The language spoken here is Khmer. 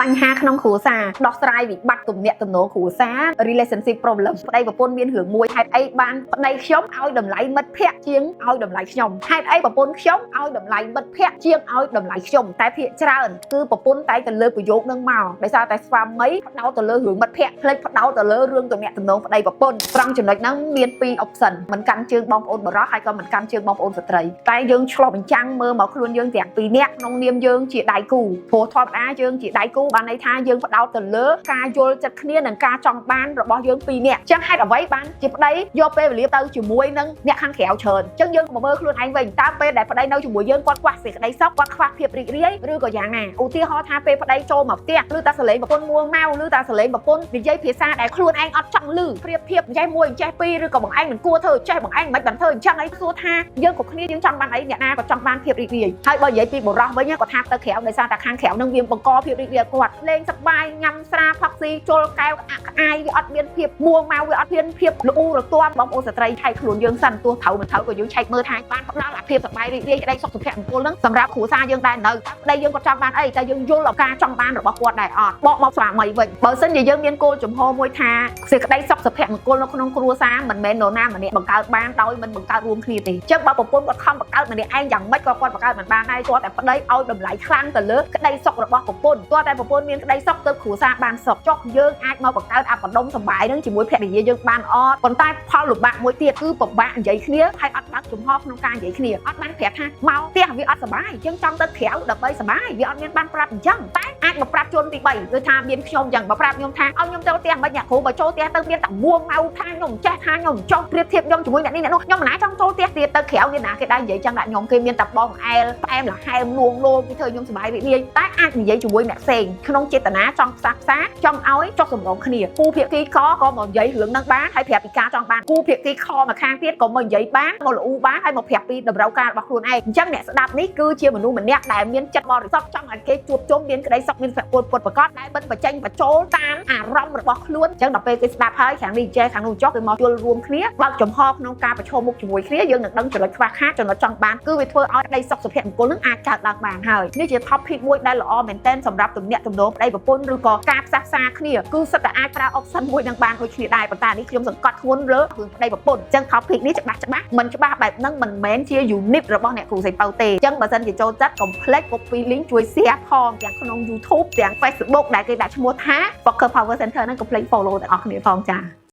បញ្ហាក្នុងគ្រួសារដោះស្រាយវិបត្តិទំនាក់ទំនងគ្រួសារ relationship problem ប្តីប្រពន្ធមានរឿងមួយហេតុអីបានប្តីខ្ញុំឲ្យតម្លៃមិត្តភក្តិជាងឲ្យតម្លៃខ្ញុំហេតុអីប្រពន្ធខ្ញុំឲ្យតម្លៃមិត្តភក្តិជាងឲ្យតម្លៃខ្ញុំតែភាគច្រើនគឺប្រពន្ធតែទៅលើប្រយោគនឹងមកដោយសារតែស្វាមីផ្ដោតទៅលើរឿងមិត្តភក្តិផ្លេចផ្ដោតទៅលើរឿងទំនាក់ទំនងប្តីប្រពន្ធត្រង់ចំណុចហ្នឹងមាន2 option មិនកាន់ជើងបងប្អូនបរិសុទ្ធហើយក៏មិនកាន់ជើងបងប្អូនស្ត្រីតែយើងឆ្លុះបញ្ចាំងមើលមកខ្លួនយើងទាំង2នាក់ក្នុងនាមយើងជាដៃគូព្រោះធម្មតាយើងជាដៃគូបានន័យថាយើងផ្ដោតទៅលើការយល់ចិត្តគ្នានិងការចង់បានរបស់យើង2នាក់អញ្ចឹងហេតុអ្វីបានជាប្តីយកពេលវេលាទៅជាមួយនឹងអ្នកខាងក្រៅច្រើនអញ្ចឹងយើងមកមើលខ្លួនឯងវិញតើពេលដែលប្តីនៅជាមួយយើងគាត់ខ្វះសេចក្តីសុខគាត់ខ្វះភាពរីករាយឬក៏យ៉ាងណាឧទាហរណ៍ថាពេលប្តីចូលមកផ្ទះឬតាសលេងប្រពន្ធមួម៉ៅឬតាសលេងប្រពន្ធនិយាយភាសាដែលខ្លួនឯងអត់ចង់ឮប្រៀបធៀបចេះមួយចេះពីរឬក៏បងឯងមិនគួរធ្វើចេះបងឯងមិនបានធ្វើអញ្ចឹងអីសួរថាយើងគ្រប់គ្នាយើងចង់បានអីអ្នកណាក៏ចង់បានភាពរីករាយហើយបើនិយាយពីបុរសវិញគាត់ថាទៅក្រៅដោយសារតែខាងក្រៅនឹងវាបង្កភាពរីករាយគាត់លេងសប្បាយញ៉ាំស្រាផឹកស៊ីជល់កែវក្អាយវាអត់មានភាពមួម៉ៅវាអត់មានភាពល្អូរទាំបងប្អូនស្ត្រីថៃខ្លួនយើងសិនទោះត្រូវមិនត្រូវក៏យើងឆែកមើលថាបានផ្ដល់អាភាពសប្បាយរីករាយក្តីសុខសុភមង្គលហ្នឹងសម្រាប់គ្រួសារយើងដែរនៅប្តីយើងគាត់ចង់បានអីតែយើងយល់ឱកាសចង់បានរបស់គាត់ដែរអត់បកមកស្វាមីវិញបើសិនជាយើងមានគោលចំហមួយថាសេចក្តីសុខសុភមង្គលនៅក្នុងគ្រួសារមិនមែននរណាម្នាក់បង្កើតបានដោយមិនបង្កើតរួមគ្នាទេអញ្ចឹងបើប្រពន្ធគាត់ខំបង្កើតម្នាក់ឯងយ៉ាងម៉េចក៏គាត់បង្កើតមិនបានដែរគាត់តែប្តីឲ្យតម្លៃខ្លាំងទៅលើក្តីសុខរបស់ប្រពន្ធគាត់តែប្រពន្ធមានក្តីសុខទៅគ្រួសារបានសុខចុះយើងអាចមកបង្កើតអបដុំសម្បាយនឹងជាមួយភរិយាយើងបានអត់ប៉ុន្តែផលលំបាកមួយទៀតគឺពិបាកនិយាយគ្នាហើយអត់បើកចំហក្នុងការនិយាយគ្នាអត់បានប្រាប់ថាមកផ្ទះវាអត់សុបាយអញ្ចឹងចង់ទៅក្រៅដើម្បីសុបាយវាអត់មានបានប្រាប់អញ្ចឹងតែអាចមកប្រាប់ជនទី3ដូចថាមានខ្ញុំអញ្ចឹងមកប្រាប់ខ្ញុំថាឲ្យខ្ញុំទៅផ្ទះមិនអ្នកគ្រូបើចូលផ្ទះទៅមានតែមួម៉ៅថាខ្ញុំចេះថាខ្ញុំចង់ប្រៀបធៀបខ្ញុំជាមួយអ្នកនេះអ្នកនោះខ្ញុំមិនណាចង់ចូលផ្ទះទៀតទៅក្រៅមានណាគេដែរនិយាយចឹងដាក់ខ្ញុំគេមានតែបងអែលផ្អែមលហែមលួងលោគេធ្វើខ្ញុំសុបាយរីករាយតែអាចនិយាយជាមួយអ្នកផ្សេងក្នុងចេតនាចង់ផ្សះផ្សាចង់ឲ្យចុះសម្រងគ្នាគូភាគីខក៏មកនិយាយរឿងហ្នឹងបានហើយប្រាប់ពីការចង់បានគូភាគីខមកខាងទៀតក៏មកនិយាយបានមកល្អូបានហើយមកប្រាប់ពីតម្រូវការរបស់ខ្លួនឯងអញ្ចឹងអ្នកស្ដាប់នេះគឺជាមនុស្សម្នាក់ដែលមានចិត្តបរិសុទ្ធចង់ឲ្យគេជួបជុំមានក្តីសុខមានសុភមង្គលពុតប្រកបដែលបិទបញ្ចេញបញ្ចូលតាមអារម្មណ៍របស់ខ្លួនអញ្ចឹងដល់ពេលគេស្ដាប់ហើយខាងនេះចេះខាងនោះចុះគេមកយល់រួមគ្នាបើកចំហក្នុងការប្រឈមមុខជាមួយគ្នាយើងនឹងដឹងចំណុចខ្វះខាតចំណុចចង់បានគឺវាធ្វើឲ្យក្តីសុខសុភមង្គលនឹងអាចកើតឡើងបានហើយនេះជា topic មួយដែលល្អមែនទែនសម្រាប់ទំនាក់ទំនងប្តីប្រពន្ធឬក៏ការផ្សះផ្សាគ្នាគឺសិតតែអាចប្រើ option មួយនឹងបានដូចគ្នាដែរប៉ុន្តែនេះខ្ញុំសង្កត់ធ្ងន់លើរឿងប្តីប្រពន្ធអញ្ចឹង topic នេះច្បាស់មិនច្បាស់បែបហ្នឹងមិនមែនជា unit របស់អ្នកគ្រូសីពៅទេអញ្ចឹងបើសិនជាចូលចិត្ត complex copy link ជួយ share ផងទាំងក្នុង YouTube ទាំង Facebook ដែលគេដាក់ឈ្មោះថា Poker Power Center ហ្នឹង complete follow ទាំងអស់គ្នាផងចា